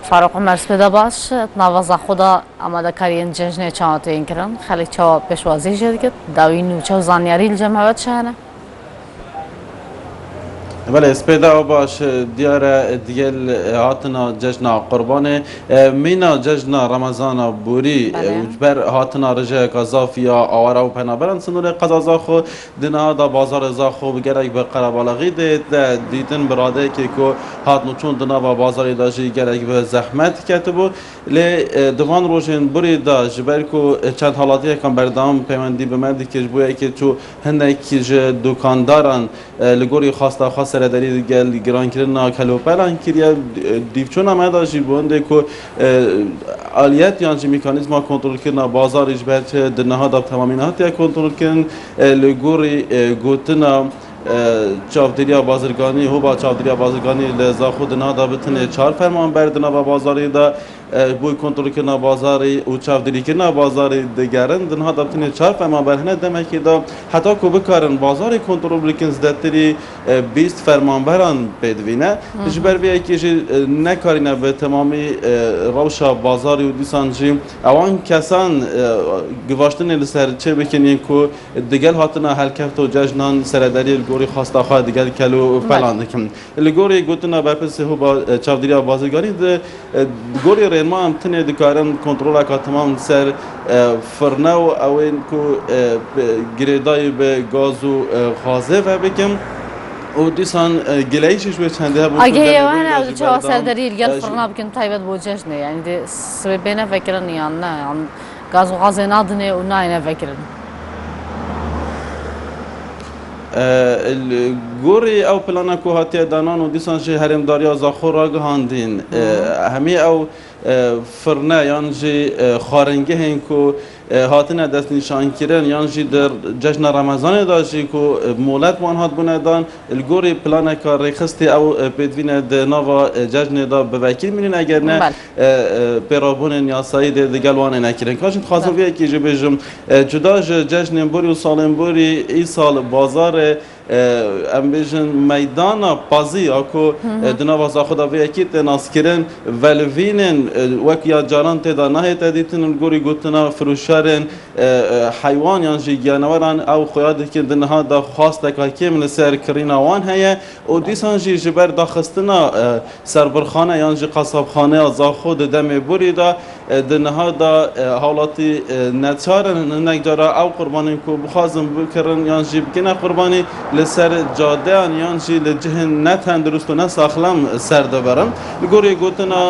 فاروق عمر سپیده باش نوازا خدا آماده کارین جشن چهارت این کرن خیلی چه پیشوازی شد که داوینو چه زانیاری الجمعات شانه بله سپیده باش دیار دیگل هاتنا جشن قربان مینا جشن رمضان بوری بر هاتنا رجع قذافیا آورا و پنابران سنور قزازا خو دنا دا بازار زاخو بگرگ به قربالغی دیدن براده که کو هاتنو چون دنا با بازار داجی گرگ به زحمت کتبو لی دوان روشن بوری دا جبر کو چند حالاتی کم بردام پیوندی به مردی که جبوی که تو هندکی دکانداران لگوری خواسته خاص سرداری گل گران کردن کلوپران کریه دیوچون هم داشتی بونده که آلیت یانچه میکانیزم کنترل کردن بازارش برچه دنها داب تمامی نهاتی کنترل کردن لگوری گوتنا چاودریا بازرگانی هو با چاودریا بازرگانی لذا خود نادا بتنه چهار فرمان بردنا با بازاری دا بوی کنترل کردن بازاری و چاودری کردن بازاری دیگرن دنها دا بتنه چهار فرمان برهنه دمکی دا حتی که بکارن بازاری کنترل بلیکن زدتری 20 فرمان بران بدوینه جبر بیایی که نکارینه به تمامی روشا بازاری و دیسانجی اوان کسان گواشتن لسر چه بکنین که دیگل هاتنا هلکفت و جشنان سرداری گوری خواسته خواهد دیگر کلو پلان کم لگوری گوتنا برپس هو با چاودریا بازرگانی ده گوری رنما هم تنه دکارن کنترل که تمام سر فرنه و اوین که گریدای به گاز و غازه و بکم و دیسان گلایشش به چنده بود اگه یوان او چه سرداری گل فرنا بکن تایبت بوجهش نه یعنی ده سبب بینه فکرن یا نه گاز و غازه نادنه و نه فکرن گوری او پلانا کو هاتی دانان و دیسان جه هرم داریا زاخور را گهاندین همی او فرنه یان جه خارنگه هین کو هاتنه دست نشان کردن یان جه در جشن رمضان داشتی کو مولت وان هات بونه دان الگوری پلانا کار ریخستی او بدوینه ده نوا جشن دا بوکیل مینین اگر نه پیرابون نیاسایی ده دگلوانه نکرن کاشن خواستم بیایی که جه بجم جدا جشن بوری و سالن بوری ای سال بازار ام بیشن میدان پازی اکو دنوازا خدا وی اکیت ناس کردن ولوینن وقت یا جاران تدا نه تدیتن گوری گوتنا فروشارن حیوان یانجی جانوران او خیاد که دنها دا خواست که من سر کرینا وان هیا و دیسان جی جبر داخستنا سربرخانه یانجی قصابخانه از خود دم بوری دا دنها دا حالاتی نچارن نگجارا او قربانی کو بخوازم بکرن یانجی بکنه قربانی لسر جاده آنیان جی لجه نتندرست و نساخلم سر دبرم لگوری گوتنا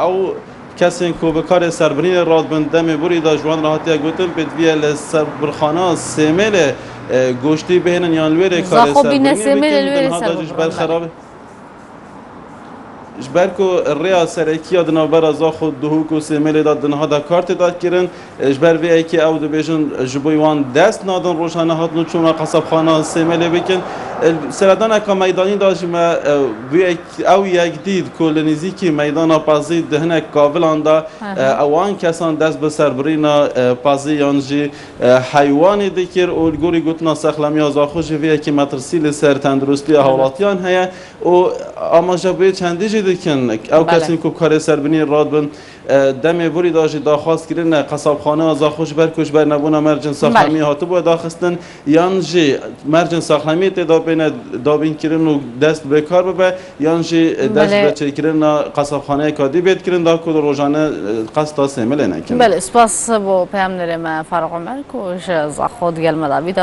او کسی که به کار سربرین راد بندم بوری دا جوان راحتی گوتن بدویه لسر برخانه سیمل گوشتی بهنن یان لویر کار سربرین بکن دنها خرابه جبرکو ریا سرکی آدنا برا زاخو دهوکو سیمل داد دنها دا کارت داد کرن جبر وی ای که او دو بیشن جبویوان دست نادن روشانه هاتنو چون قصب خانه سیمل بکن سردان اکا میدانی داشت ما او یک دید کل نزیکی میدان پازی دهنه کابلان دا اوان کسان دست به سربرین پازی یانجی حیوانی دیکر و گوری گوتنا سخلمی آزاخو جوی که مترسیل سر تندرستی حالاتیان هیا و اما جبوی چندی جدیکن او کسی که کار سربرین راد بند دم بوری داشت داخواست کردن قصابخانه از خوش برکش بر نبونه مرجن ساخلمی هاتو بود داخستن یانجی مرجن ساخلمی تدا بین دابین کردن و دست به کار ببه یانجی دست به چه کردن قصابخانه کادی بید کردن دا کد روزانه قصد سیمل نکن. بله سپاس با پیام نرم فاروق عمر کوش از خود گل مداوی